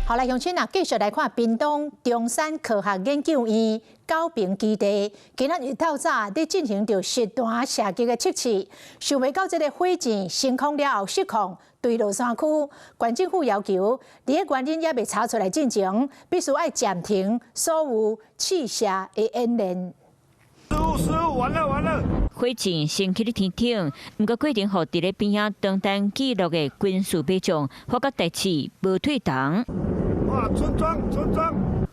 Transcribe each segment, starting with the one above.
好來，鄉親啊，繼續來看屏東中山科學研究院高屏基地，今仔日透早在進行着實彈射擊的測試，想袂到這個火箭升空了後失控，墜落山區。縣政府要求，佇個原因也未查出來進前，必須要暫停所有試射的演練。完了！火箭升起咧天頂，不過過程予佇咧邊仔當單記錄的軍事馬將發覺代誌無退堂。哇！村莊！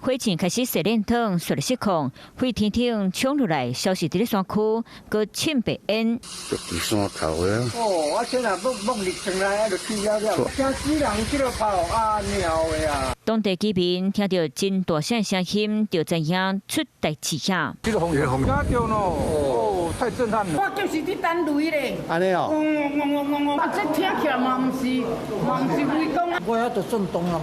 火箭開始射鏈筒，隨着失控，飛天頂衝落來，消失佇咧山區，擱沁白煙。佇山頭的。哦，我現在摸入上來，就去了，驚死人去了跑啊鳥的啊！當地居民聽到真大聲聲音，就知影出代誌呀。這個風雨，加掉咯，太震撼了。我就是佇等雷咧。安尼哦。啊，這聽起來嘛，唔是雷公啊。我遐就震動了，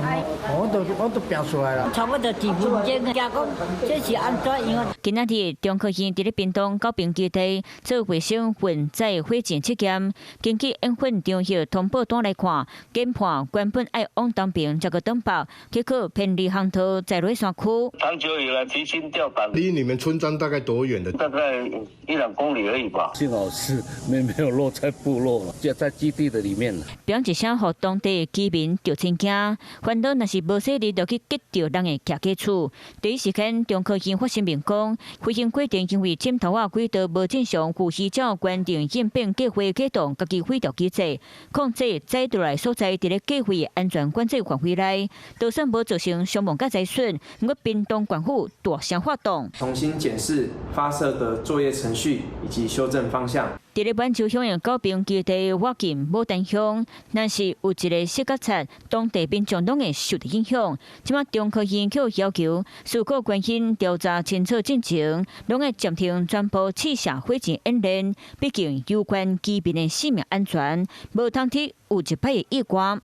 我都拼出來了。差不多2分鐘，加講這是安怎樣？今仔日中科院佇咧屏東高屏基地做衛星運載火箭測驗，根據煙粉場hiệu通報單來看，研判原本愛往東邊才個東北，結果偏離航道，在落山區。長久以來提心吊膽。離你們村莊大概多遠的？大概1-2公里而已吧。幸好是沒有落在部落了，就在基地的裡面了。標一聲，讓當地居民着真驚，反倒若是無細力，就去擊着人的徛家厝。第一時間，中科院發聲明講，飛行過程因為尖頭啊軌道無正常，故依照原定應變計劃啟動家己飛調機制，控制載落來所在佇咧計劃安全管制範圍內，就算無造成傷亡甲財損，不過屏東縣府大聲發動，重新檢視發射的作業程序以及修正方向。佇咧滿洲鄉的高屏基地靠近牡丹鄉，但是有一個細角擦，當地民眾攏會受到影響。即馬中科院卻要求事故原因調查清楚進程，攏會暫停全部試射火箭演練，畢竟有關居民的生命安全，無通鐵有一歹的意外。